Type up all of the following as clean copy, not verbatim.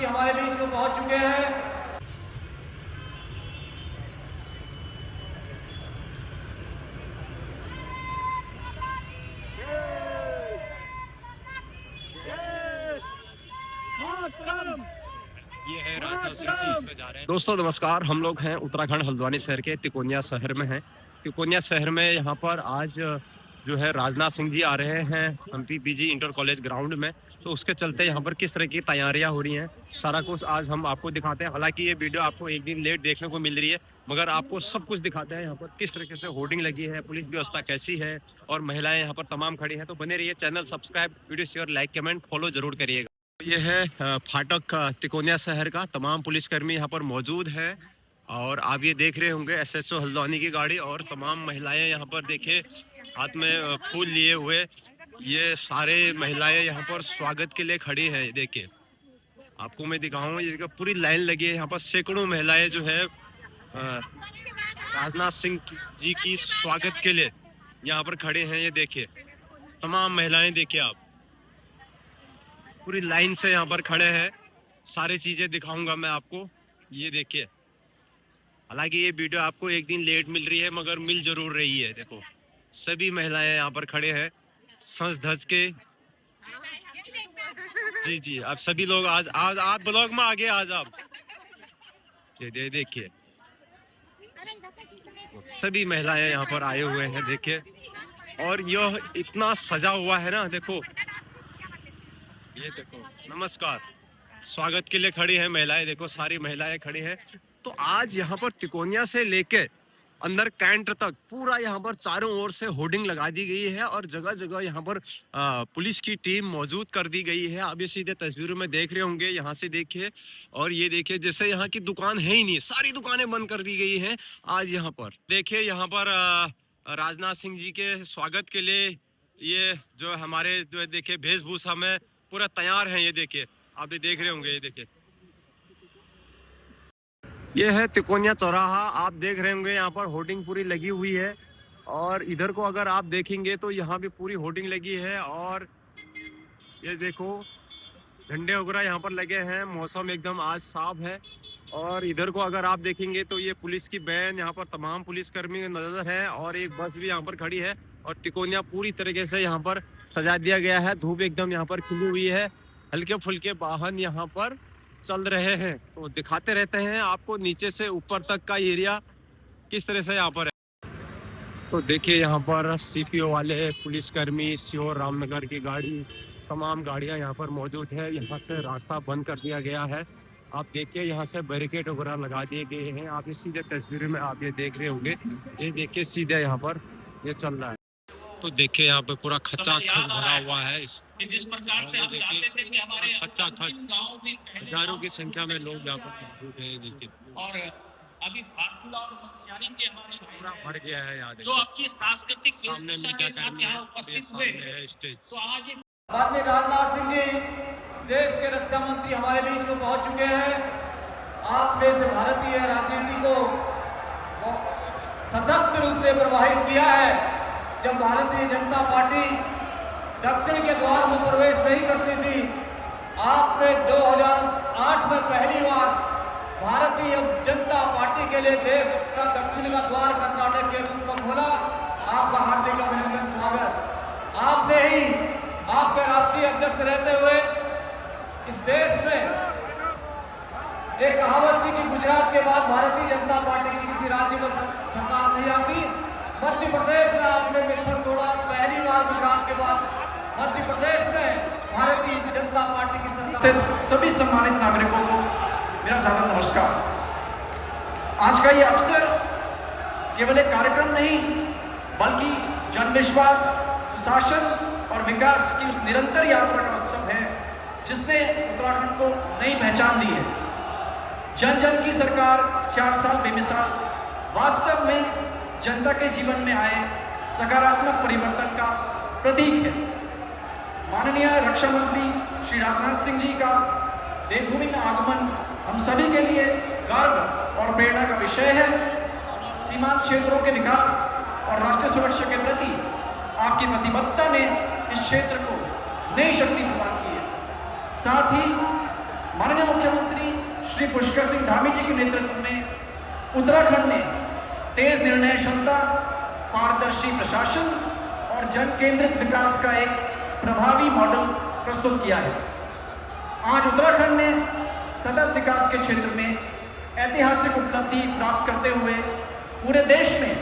मंत्री हमारे बीच में पहुंच चुके हैं। ये है राजनाथ सिंह जी इसमें जा रहे हैं। दोस्तों नमस्कार, हम लोग हैं उत्तराखंड हल्द्वानी शहर के तिकोनिया शहर में हैं। तिकोनिया शहर में यहाँ पर आज जो है राजनाथ सिंह जी आ रहे हैं एमपीपीजी इंटर कॉलेज ग्राउंड में। तो उसके चलते यहाँ पर किस तरह की तैयारियां हो रही हैं सारा कुछ आज हम आपको दिखाते हैं। हालांकि ये वीडियो आपको एक दिन लेट देखने को मिल रही है, मगर आपको सब कुछ दिखाते हैं यहाँ पर किस तरीके से होर्डिंग लगी है, पुलिस व्यवस्था कैसी है और महिलाएं यहाँ पर तमाम खड़ी हैं। तो बने रहिए, channel subscribe, video share, like, comment, follow जरूर करिएगा। ये है फाटक तिकोनिया शहर का, तमाम पुलिसकर्मी यहाँ पर मौजूद है और आप ये देख रहे होंगे एसएसओ हल्द्वानी की गाड़ी और तमाम महिलाएं यहाँ पर देखे हाथ में फूल लिए हुए। ये सारे महिलाएं यहाँ पर स्वागत के लिए खड़ी हैं। देखिए आपको मैं दिखाऊंगा, ये पूरी लाइन लगी है यहाँ पर। सैकड़ों महिलाएं जो है राजनाथ सिंह जी की स्वागत के लिए यहाँ पर खड़े हैं। ये देखिए तमाम महिलाएं, देखिए आप पूरी लाइन से यहाँ पर खड़े हैं। सारी चीजें दिखाऊंगा मैं आपको, ये देखिए। हालांकि ये वीडियो आपको एक दिन लेट मिल रही है, मगर मिल जरूर रही है। देखो सभी महिलाएं यहाँ पर खड़े हैं सज धज के। जी जी, आप सभी लोग आज आप ब्लॉग में आगे आज आप देखिए सभी महिलाएं यहाँ पर आए हुए हैं। देखिए और यह इतना सजा हुआ है ना, देखो ये देखो। नमस्कार, स्वागत के लिए खड़ी है महिलाएं, देखो सारी महिलाएं खड़ी हैं। तो आज यहाँ पर तिकोनिया से लेके अंदर कैंट तक पूरा यहाँ पर चारों ओर से होर्डिंग लगा दी गई है और जगह जगह यहाँ पर पुलिस की टीम मौजूद कर दी गई है। आप ये सीधे तस्वीरों में देख रहे होंगे, यहाँ से देखिए और ये देखिए जैसे यहाँ की दुकान है ही नहीं, सारी दुकानें बंद कर दी गई हैं आज यहाँ पर। देखिए यहाँ पर राजनाथ सिंह जी के स्वागत के लिए ये जो हमारे जो देखिए वेशभूषा में पूरा तैयार है। ये देखिए आप ये देख रहे होंगे, ये देखिए ये है तिकोनिया चौराहा। आप देख रहे होंगे यहाँ पर होर्डिंग पूरी लगी हुई है और इधर को अगर आप देखेंगे तो यहाँ भी पूरी होर्डिंग लगी है और ये देखो झंडे वगैरह यहाँ पर लगे हैं। मौसम एकदम आज साफ है और इधर को अगर आप देखेंगे तो ये पुलिस की वैन, यहाँ पर तमाम पुलिसकर्मी नजर है और एक बस भी यहाँ पर खड़ी है और तिकोनिया पूरी तरीके से यहाँ पर सजा दिया गया है। धूप एकदम यहाँ पर खिली हुई है, हल्के फुल्के वाहन यहाँ पर चल रहे हैं। तो दिखाते रहते हैं आपको नीचे से ऊपर तक का एरिया किस तरह से यहाँ पर है। तो देखिए यहाँ पर सीपीओ वाले पुलिसकर्मी, सीओ रामनगर की गाड़ी, तमाम गाड़ियाँ यहाँ पर मौजूद है। यहाँ से रास्ता बंद कर दिया गया है। आप देखिए यहाँ से बैरिकेड वगैरह लगा दिए गए हैं। आप इस सीधे तस्वीर में आप ये देख रहे होंगे, ये देखिए सीधे यहाँ पर ये चल रहा है। तो देखिए यहाँ पे पूरा खच्चा खच भरा हुआ है। जिस प्रकार से हम चाहते थे कि हमारे खच्चा खच गांव में हजारों की संख्या में लोग यहाँ पर मौजूद हैं। देखिए और अभी भारतुला और बख्तियारी के हमारे पूरा भर गया है यहाँ। जो आपकी सांस्कृतिक सामने वेशभूषा मीडिया के साथ कर्मी यहाँ है, उपस्थित सामने हुए, है स्टेज। तो आज ये माननीय राजनाथ सिंह जी देश के रक्षा मंत्री हमारे बीच में पहुंच चुके हैं। आपने इस भारतीय राजनीति को सशक्त रूप से प्रभावित किया है। जब भारतीय जनता पार्टी दक्षिण के द्वार में प्रवेश नहीं करती थी, आपने 2008 में पहली बार भारतीय जनता पार्टी के लिए देश का दक्षिण का द्वार कर्नाटक के रूप में खोला। आपका हार्दिक अभिनंदन, स्वागत। आपने ही आपके राष्ट्रीय अध्यक्ष रहते हुए इस देश में एक कहावत थी कि गुजरात के बाद भारतीय जनता पार्टी की किसी राज्य में सरकार नहीं आती। मध्य प्रदेश में आपने मिलकर तोड़ा, पहली बार गुजरात के बाद मध्य प्रदेश में भारतीय जनता पार्टी की सरकार। सभी सम्मानित नागरिकों को मेरा सादर नमस्कार। आज का ये अवसर केवल एक कार्यक्रम नहीं, बल्कि जनविश्वास, सुशासन और विकास की उस निरंतर यात्रा का उत्सव है जिसने उत्तराखंड को नई पहचान दी है। जन जन की सरकार 4 साल बेमिसाल वास्तव में जनता के जीवन में आए सकारात्मक परिवर्तन का प्रतीक है। माननीय रक्षा मंत्री श्री राजनाथ सिंह जी का देवभूमि में आगमन हम सभी के लिए गर्व और प्रेरणा का विषय है। सीमांत क्षेत्रों के विकास और राष्ट्रीय सुरक्षा के प्रति आपकी प्रतिबद्धता ने इस क्षेत्र को नई शक्ति प्रदान की है। साथ ही माननीय मुख्यमंत्री श्री पुष्कर सिंह धामी जी के नेतृत्व में उत्तराखंड ने तेज निर्णय क्षमता, पारदर्शी प्रशासन और जन केंद्रित विकास का एक प्रभावी मॉडल प्रस्तुत किया है। आज उत्तराखंड ने सतत विकास के क्षेत्र में ऐतिहासिक उपलब्धि प्राप्त करते हुए पूरे देश में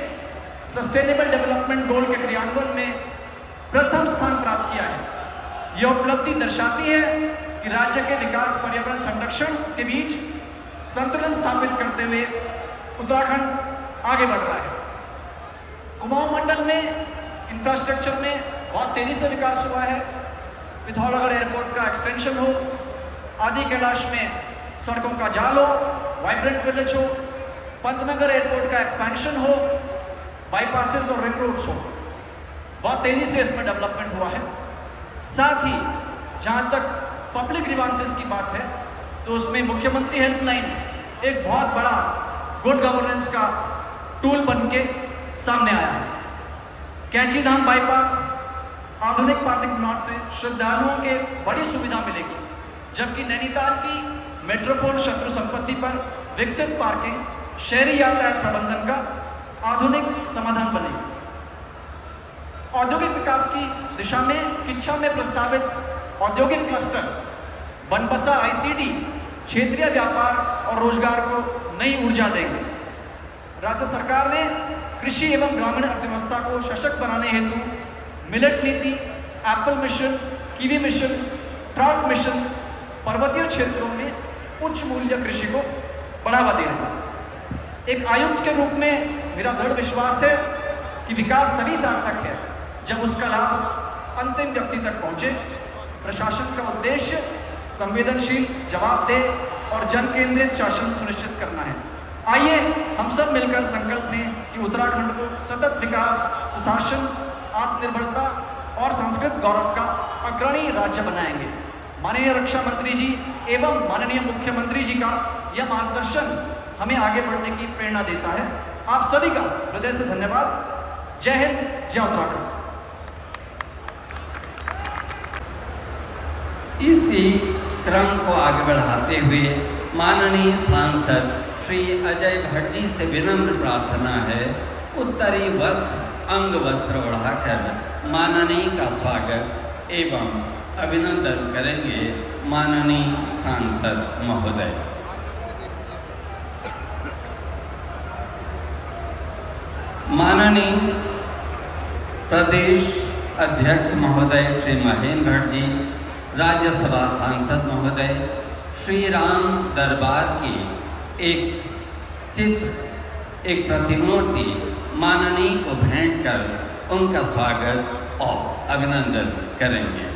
सस्टेनेबल डेवलपमेंट गोल के क्रियान्वयन में प्रथम स्थान प्राप्त किया है। यह उपलब्धि दर्शाती है कि राज्य के विकास पर्यावरण संरक्षण के बीच संतुलन स्थापित करते हुए उत्तराखंड आगे बढ़ रहा है। कुमाऊं मंडल में इंफ्रास्ट्रक्चर में बहुत तेजी से विकास हुआ है। पिथौरागढ़ एयरपोर्ट का एक्सटेंशन हो, आदि कैलाश में सड़कों का जाल हो, वाइब्रेंट विलेज हो, पंतनगर एयरपोर्ट का एक्सपेंशन हो, बाईपासेस और रिंग रोड्स हो, बहुत तेजी से इसमें डेवलपमेंट हुआ है। साथ ही जहां तक पब्लिक ग्रीवांसेस की बात है तो उसमें मुख्यमंत्री हेल्पलाइन एक बहुत बड़ा गुड गवर्नेंस का टूल बन के सामने आया है। कैंची धाम बाईपास आधुनिक पार्किंग प्लॉट से श्रद्धालुओं के बड़ी सुविधा मिलेगी, जबकि नैनीताल की मेट्रोपोल शत्रु संपत्ति पर विकसित पार्किंग शहरी यातायात प्रबंधन का आधुनिक समाधान बनेगी। औद्योगिक विकास की दिशा में किच्छा में प्रस्तावित औद्योगिक क्लस्टर बनबसा आईसीडी क्षेत्रीय व्यापार और रोजगार को नई ऊर्जा देंगे। राज्य सरकार ने कृषि एवं ग्रामीण अर्थव्यवस्था को सशक्त बनाने हेतु मिलेट नीति, Apple mission, kiwi mission, trout mission, पर्वतीय क्षेत्रों में उच्च मूल्य कृषि को बढ़ावा दे रही है। एक आयुक्त के रूप में मेरा दृढ़ विश्वास है कि विकास तभी सार्थक है जब उसका लाभ अंतिम व्यक्ति तक पहुंचे। प्रशासन का उद्देश्य संवेदनशील, जवाबदेह और जन केंद्रित शासन सुनिश्चित करना है। आइए हम सब मिलकर संकल्प लें कि उत्तराखंड को सतत विकास, सुशासन, आत्मनिर्भरता और सांस्कृतिक गौरव का अग्रणी राज्य बनाएंगे। माननीय रक्षा मंत्री जी एवं माननीय मुख्यमंत्री जी का यह मार्गदर्शन हमें आगे बढ़ने की प्रेरणा देता है। आप सभी का हृदय से धन्यवाद। जय हिंद, जय उत्तराखंड। इसी क्रम को आगे बढ़ाते हुए माननीय सांसद श्री अजय भट्ट जी से विनम्र प्रार्थना है, उत्तरी वस्त्र अंग वस्त्र ओढ़ाकर माननीय का स्वागत एवं अभिनंदन करेंगे माननीय सांसद महोदय। माननीय प्रदेश अध्यक्ष महोदय श्री महेंद्र भट्ट जी, राज्यसभा सांसद महोदय, श्री राम दरबार की एक चित्र, एक प्रतिमूर्ति माननीय को भेंट कर उनका स्वागत और अभिनंदन करेंगे।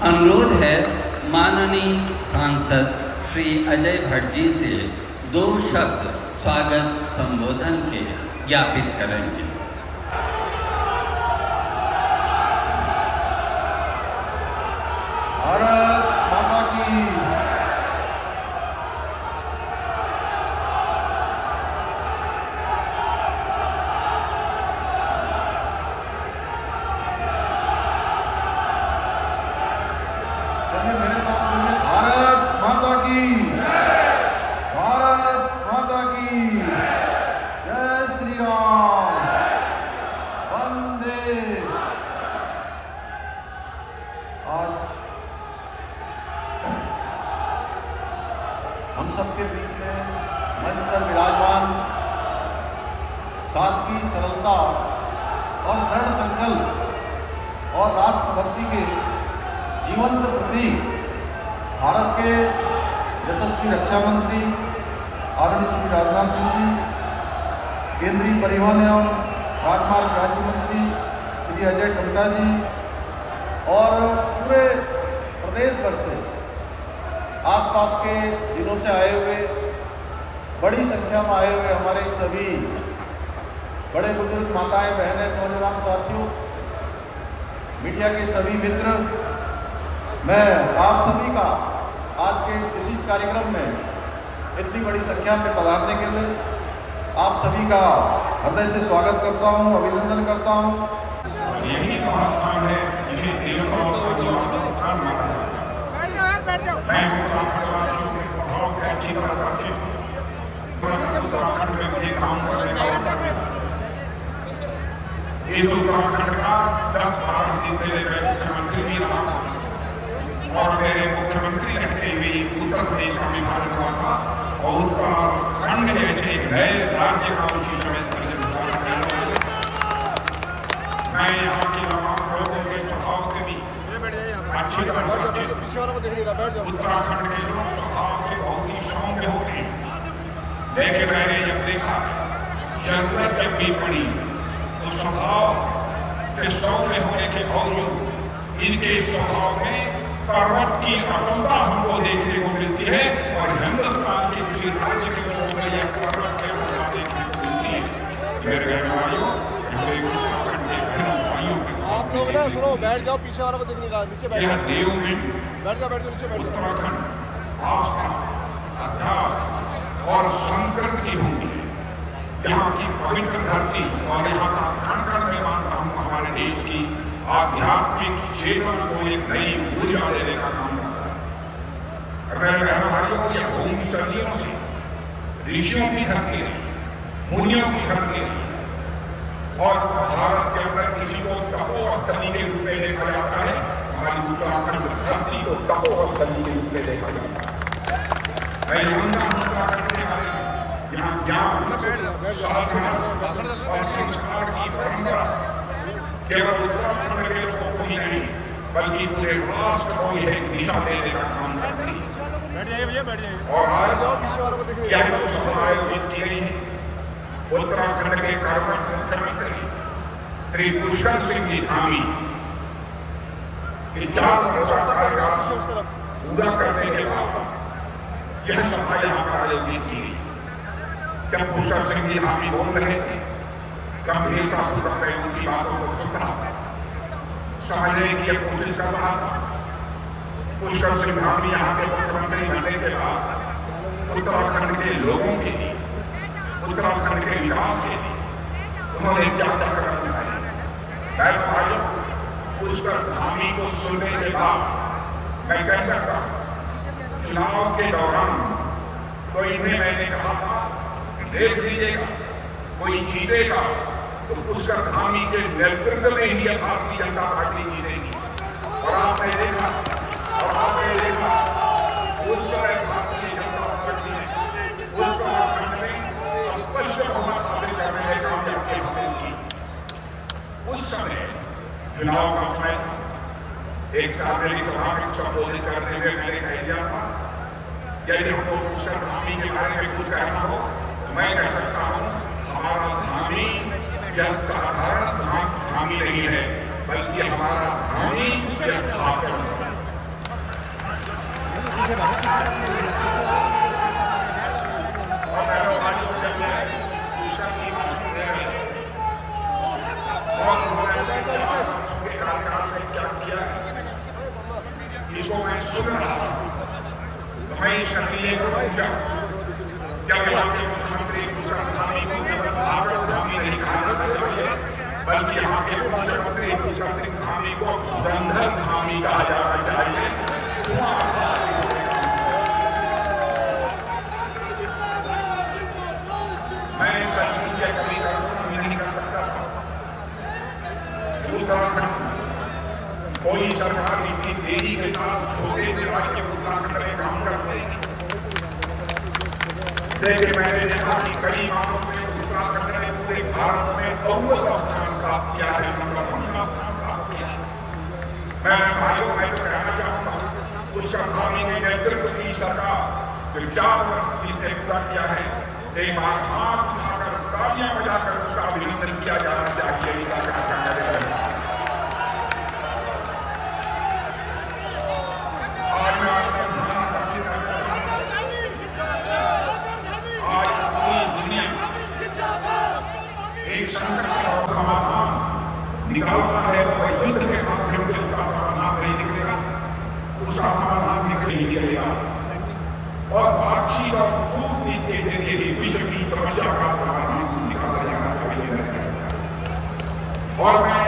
अनुरोध है माननीय सांसद श्री अजय भट्ट जी से 2 शब्द स्वागत संबोधन के ज्ञापित करेंगे। भारत माता की। मेरे साथ बोलिए, भारत माता की। भारत माता की। जय श्री राम। वंदे। आज हम सबके बीच में मंच पर विराजमान सादगी, सरलता और दृढ़ संकल्प और राष्ट्रभक्ति के जीवंत प्रतीक भारत के यशस्वी रक्षा मंत्री आदरणीय श्री राजनाथ सिंह जी, केंद्रीय परिवहन एवं राजमार्ग राज्य मंत्री श्री अजय टम्टा जी और पूरे प्रदेश भर से आसपास के जिलों से आए हुए, बड़ी संख्या में आए हुए हमारे सभी बड़े बुजुर्ग माताएं, बहनें, नौजवान साथियों, मीडिया के सभी मित्र, मैं आप सभी का आज के इस विशिष्ट कार्यक्रम में इतनी बड़ी संख्या में पधारने के लिए आप सभी का हृदय से स्वागत करता हूं, अभिनंदन करता हूं यही महास्थान है जिसे देवताओं का निवास स्थान माना जाता है। मैं उत्तराखंड वासियों के स्वभाव से अच्छी तरह परिचित हूँ। उत्तराखंड में मुझे काम करने का अवसर मिला। इस उत्तराखंड का 10-12 दिन पहले मैं मुख्यमंत्री भी रहा और मेरे मुख्यमंत्री रहते हुए उत्तर प्रदेश का विभाजन हुआ था और उत्तराखंड जैसे एक नए राज्य का उसी समय से विभाजन किया। मैं यहाँ के लोगों के स्वभाव से भी अच्छी तरह परिचित। उत्तराखंड के लोग स्वभाव से बहुत ही सौम्य होते हैं, लेकिन मैंने जब देखा जरूरत जब भी पड़ी तो स्वभाव के सौम्य होने के बावजूद इनके स्वभाव में पर्वत की अटलता हमको देखने को मिलती है और हिंदुस्तान के किसी राज्य के लोगों में यह पर्वत की अटलता देखने को मिलती है। मेरे बहन भाइयों, हमारे उत्तराखंड के बहनों भाइयों के आप लोग ना सुनो, बैठ जाओ, पीछे वाला को दिख नहीं रहा, नीचे बैठ यह जाओ, देवमंड बैठ जाओ, नीचे बैठ जाओ। उत्तराखंड आस्था, अध्यात्म और संस्कृत की भूमि है। यहाँ की पवित्र धरती और यहाँ का कण कण में मानता हूँ हमारे देश की आध्यात्मिक चेतना को एक नई ऊर्जा देने का काम करता है। मेरे बहनों भाइयों, यह भूमि सदियों से ऋषियों की धरती रही, मुनियों की धरती रही और भारत के अंदर किसी को तपोस्थली के रूप में देखा जाता है, हमारी उत्तराखंड धरती को तपोस्थली के रूप में देखा जाता है। मैं जानता हूँ उत्तराखंड के बारे में, यहाँ ज्ञान, साधना और संस्कार की परंपरा केवल उत्तराखंड के लोगों को ही नहीं बल्कि पूरे राष्ट्र को यह एक दिशा देने का काम करती है। और आज यह लोकसभा आयोजित की गई है। उत्तराखंड के कर्मठ मुख्यमंत्री श्री पुष्कर सिंह जी धामी इस 4 वर्ष का कार्यकाल पूरा करने के बाद यह सभा यहाँ पर आयोजित की गई। जब पुष्कर सिंह जी धामी बोल रहे थे, गंभीरता पूर्वक मैं उनकी बातों को सुन रहा था, समझने की कोशिश कर रहा था। पुष्कर सिंह धामी यहाँ के मुख्यमंत्री बनने के बाद उत्तराखंड के लोगों के लिए, उत्तराखंड के विकास के लिए उन्होंने क्या क्या कदम उठाए। मैं भाइयों, पुष्कर धामी को सुनने के बाद मैं कह सकता हूँ चुनाव के दौरान तो इन्हें मैंने कहा था देख लीजिएगा कोई जीतेगा तो पुष्कर धामी के नेतृत्व में ही भारतीय जनता पार्टी जीतेगी। और आपने देखा उस समय भारतीय जनता पार्टी ने उत्तराखंड में स्पष्ट बहुमत हासिल करने में कामयाबी हासिल की। उस समय चुनाव का समय था। एक सार्वजनिक सभा में संबोधित करते हुए मैंने कह दिया था यदि हमको पुष्कर धामी के बारे में कुछ कहना हो तो मैं कह सकता हूँ हमारा धामी यह साधारण धामी नहीं है बल्कि हमारा धामी यह भाषण है। और पुष्कर की भाषण दे रहे और उन्होंने कार्यकाल में क्या किया इसको मैं सुन रहा था। मैं इस नतीजे को पूछा जब यहाँ के मुख्यमंत्री पुष्कर धामी को केवल भागवत धामी नहीं कहा जाना चाहिए बल्कि यहाँ के मुख्यमंत्री पुष्कर सिंह धामी को धुरंधर धामी कहा जाना चाहिए। मैं सचमुच कभी कल्पना भी नहीं कर सकता था उत्तराखंड कोई सरकार इतनी तेजी के साथ छोटे से राज्य उत्तराखंड में काम कर पाएगी। लेकिन मैंने देखा कि कई मामलों में उत्तराखंड ने पूरे भारत में अव्वल स्थान प्राप्त किया है, नंबर 1 का स्थान प्राप्त किया है। मैं भाइयों मैं तो कहना चाहूंगा पुष्कर धामी के नेतृत्व की सरकार जो 4 वर्ष इसने पूरा किया है, एक बार हाथ उठाकर तालियां बजाकर उसका अभिनंदन किया जाना चाहिए। आज मैं आपका ध्यान आकर्षित करना चाहूंगा, आज पूरी दुनिया एक संकट का समाधान निकाल रहा है और युद्ध के माध्यम से उसका समाधान नहीं निकलेगा, उसका समाधान निकलेगा और बातचीत और कूटनीति के जरिए ही विश्व की समस्या का समाधान निकाला जाना चाहिए। और मैं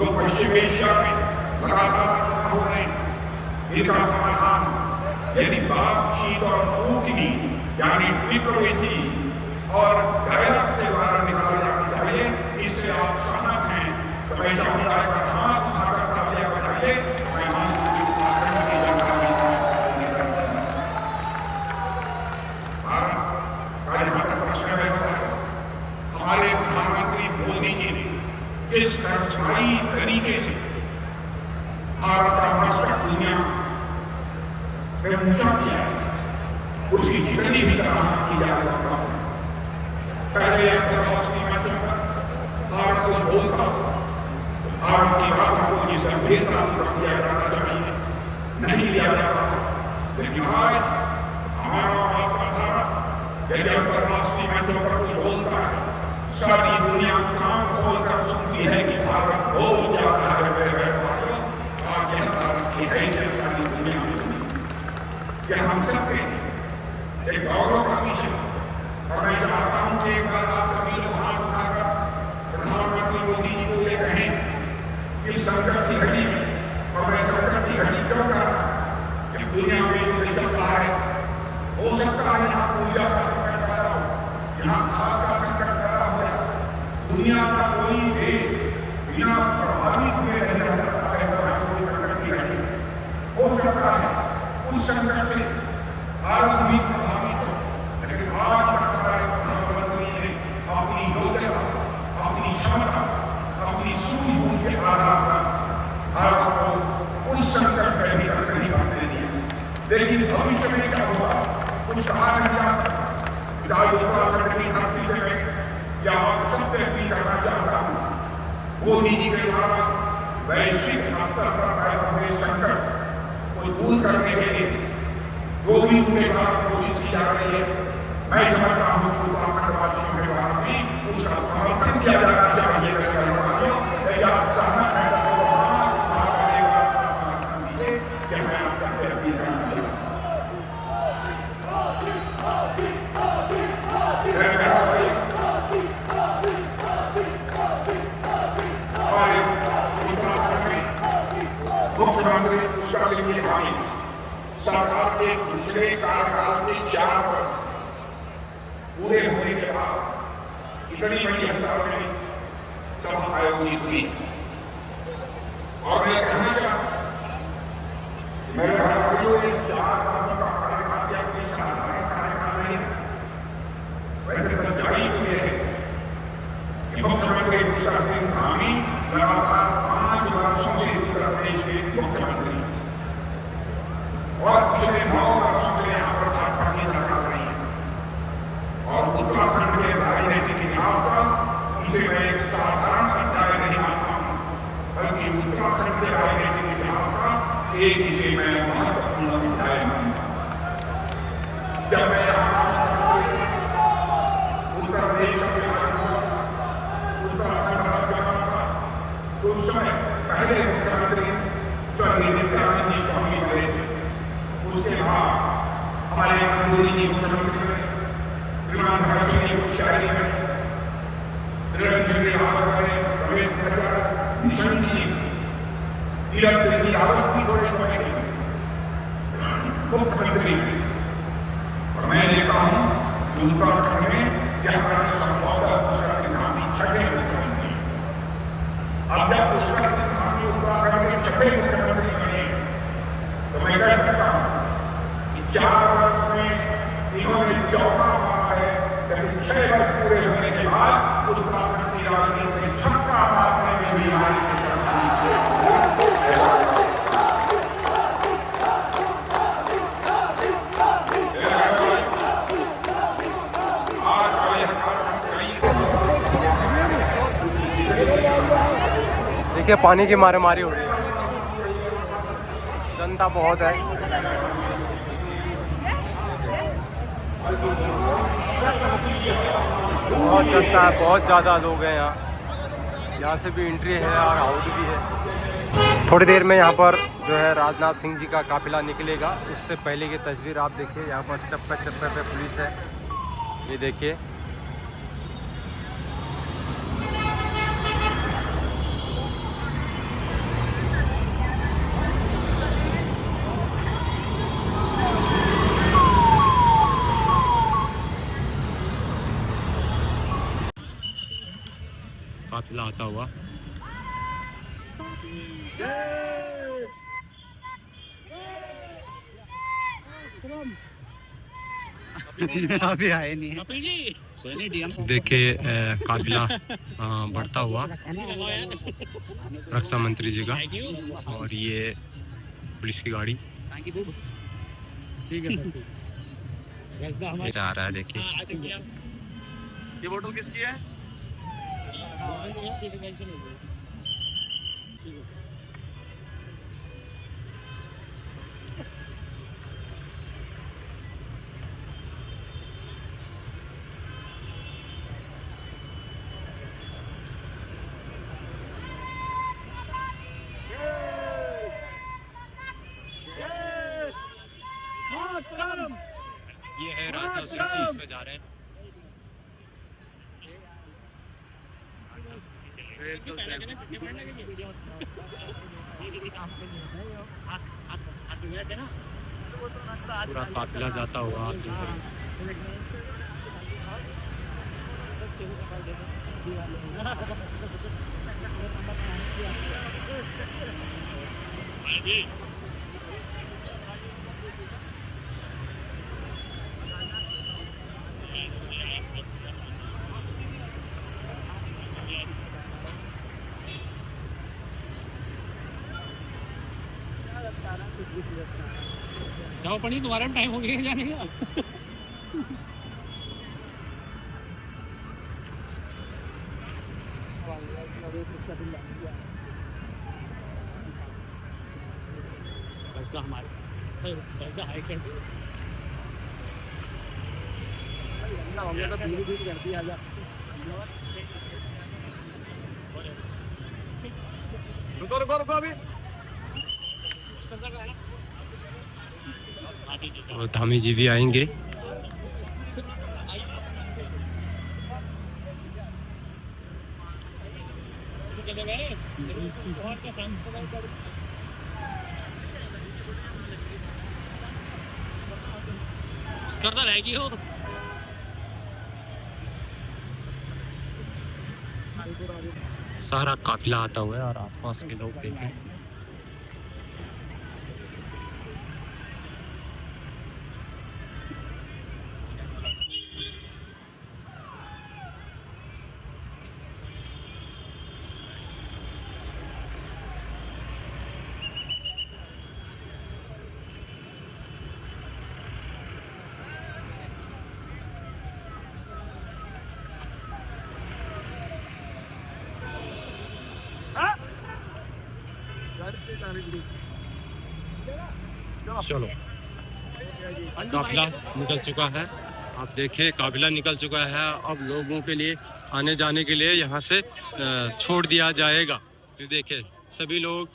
जो पश्चिम एशिया में लगातार हो रहे हैं, इनका समाधान यानी बातचीत और कूटनीति यानी डिप्लोमेसी और डायलॉग के द्वारा निकाला जाना चाहिए। इससे आप सहमत हैं तो मैं चाहूंगा कि हाथ उठाकर तालियां बजाइए। मैं माननीय उत्तराखंड की जनता भारत का जहां तक प्रश्न है, हमारे प्रधानमंत्री मोदी जी ने जिस कर्मचारी तरीके से भारत का मस्तक दुनिया में ऊंचा किया है, उसकी जितनी भी सराहना की जा सकता है। पहले अंतर्राष्ट्रीय मंचों पर भारत को बोलता भारत की बातों को जिस गंभीरतापूर्वक किया जाना चाहिए नहीं लिया जाता था, लेकिन आज हमारा आपका भारत यदि अंतर्राष्ट्रीय मंचों पर कुछ बोलता है, सारी दुनिया कान खोलकर सुनती है कि भारत बोल जाता है। मेरे व्यापारियों, आज यह भारत की हैसियत सारी दुनिया में यह हम सबके एक गौरव का विषय। और मैं चाहता हूं कि एक बार आप सभी लोग हाथ उठाकर प्रधानमंत्री मोदी जी को ये कहें कि संकट की घड़ी में, और मैं संकट की घड़ी क्यों कह रहा हूं कि दुनिया में जो चल रहा है, हो सकता है यहाँ ऊर्जा का संकट पैदा हो, यहाँ खाद का संकट पैदा हो जाए। दुनिया का कोई देश बिना प्रभावित हुए नहीं रह सकता है। कोई संकट की घड़ी हो सकता है उस संकट से भारत भी प्रभावित हो, लेकिन आज तक हमारे प्रधानमंत्री ने अपनी योग्यता, अपनी क्षमता, अपनी सूझबूझ के आधार पर भारत को उस संकट में भी तक नहीं पहुंचने दिया। लेकिन भविष्य में क्या होगा कुछ कहा नहीं जा सकता। उत्तराखंड की धरती से मैं यह सत्य अपील करना चाहता हूँ, मोदी जी के द्वारा वैश्विक स्तर पर पैदा हुए संकट को दूर करने के लिए वो भी उनके द्वारा कोशिश की जा रही है। मैं चाहता हूं कि उत्तराखंड वासियों के द्वारा भी उसका समर्थन किया जाना चाहिए। उत्तराखंड में मुख्यमंत्री पुष्कर सिंह धामी सरकार के दूसरे कार्यकाल के 4 वर्ष पूरे होने के बाद इतनी बड़ी हड़ताल में सभा आयोजित हुई। और मैं कहना चाहता हूं, मेरे भाइयों, इस 4 वर्षों का कार्यकाल या कोई साधारण कार्यकाल नहीं। वैसे सच्चाई तो यह है कि मुख्यमंत्री पुष्कर सिंह धामी लगातार 5 वर्षों से उत्तर प्रदेश के मुख्यमंत्री और पिछले 9 वर्षों से यहाँ पर भाजपा की सरकार रही है। और उत्तराखंड के राजनीतिक इतिहास का इसे मैं एक साधारण अध्याय नहीं मानता हूँ, बल्कि उत्तराखंड के राजनीतिक इतिहास का एक इसे मैं महत्वपूर्ण अध्याय मानता हूँ। जब मैं यहाँ मुख्यमंत्री उत्तर प्रदेश में उत्तराखंड राज्य बना था, तो उस समय पहले मुख्यमंत्री स्वर्गीय नित्यानंद जी स्वामी बने थे। उसके बाद हमारे खंडूरी जी मुख्यमंत्री बने, श्रीमान भगत सिंह जी कोश्यारी बने, निरंजन सिंह रावत बने, रमेश भट्टाचार्य, निशंक जी, तीरथ सिंह रावत भी थोड़े समय के मुख्यमंत्री बने। और मैं देखता हूँ कि उत्तराखंड में यह कार्य संभवतः पुष्कर सिंह धामी 6ठे मुख्यमंत्री। अब जब पुष्कर सिंह धामी उत्तराखंड के 6ठे मुख्यमंत्री बने, तो मैं कह सकता हूँ 4 वर्ष में इन्होंने चौथा मारा है, लेकिन 6 वर्ष पूरे होने के बाद उत्तराखंड की राजनीति में छक्का मारने में भी हमारी आज का यह कार्यक्रम देखिए पानी की मारामारी हो रही है, जनता बहुत है। बहुत जनता है, बहुत ज़्यादा लोग हैं यहाँ से भी एंट्री है और आउट भी है। थोड़ी देर में यहाँ पर जो है राजनाथ सिंह जी का काफिला निकलेगा, उससे पहले की तस्वीर आप देखिए। यहाँ पर चप्पे चप्पे पे पुलिस है, ये देखिए। काफिला आता हुआ। अभी आए नहीं देखिए काफिला बढ़ता हुआ रक्षा मंत्री जी का, और ये पुलिस की गाड़ी जा रहा है। देखिए ये बोतल किसकी है? ये है राजनाथ सिंह जी, इसमें जा रहे हैं। पूरा काफिला जाता हुआ आप देख रहे हैं। जाओ पड़ी, तुम्हारा टाइम हो गया जाने का। हमारे हाई कर करती आजा। रुको अभी। और धामी जी भी आएंगे। करता रहेगी हो। सारा काफिला आता हुआ है और आसपास के लोग देखें। चलो काफिला निकल चुका है, आप देखिए काफिला निकल चुका है। अब लोगों के लिए आने जाने के लिए यहाँ से छोड़ दिया जाएगा। फिर देखिए सभी लोग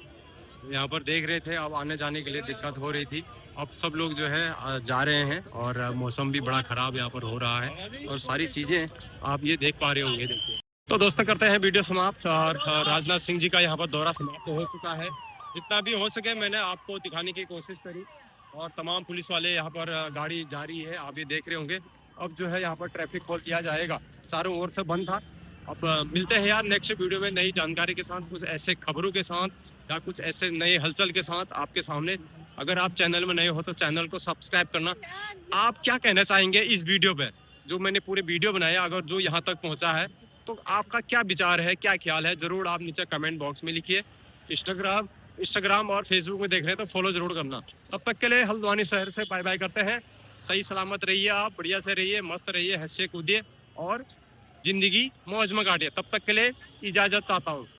यहाँ पर देख रहे थे, अब आने जाने के लिए दिक्कत हो रही थी। अब सब लोग जो है जा रहे हैं और मौसम भी बड़ा ख़राब यहाँ पर हो रहा है और सारी चीज़ें आप ये देख पा रहे होंगे। देखिए तो दोस्तों करते हैं वीडियो समाप्त, और राजनाथ सिंह जी का यहाँ पर दौरा समाप्त हो चुका है। जितना भी हो सके मैंने आपको दिखाने की कोशिश करी, और तमाम पुलिस वाले यहाँ पर गाड़ी जा रही है, आप ये देख रहे होंगे। अब जो है यहाँ पर ट्रैफिक खोल दिया जाएगा, चारों ओर से बंद था। अब मिलते हैं यार नेक्स्ट वीडियो में नई जानकारी के साथ, कुछ ऐसे खबरों के साथ या कुछ ऐसे नए हलचल के साथ आपके सामने। अगर आप चैनल में नए हो तो चैनल को सब्सक्राइब करना। आप क्या कहना चाहेंगे इस वीडियो पे, जो मैंने पूरे वीडियो बनाया, अगर जो यहाँ तक पहुँचा है तो आपका क्या विचार है, क्या ख्याल है, ज़रूर आप नीचे कमेंट बॉक्स में लिखिए। इंस्टाग्राम और फेसबुक में देख रहे हैं तो फॉलो जरूर करना। तब तक के लिए हल्द्वानी शहर से बाय बाय करते हैं। सही सलामत रहिए, आप बढ़िया से रहिए, मस्त रहिए, हंसिए कूदिए और ज़िंदगी मौज में काटिए। तब तक के लिए इजाज़त चाहता हूँ।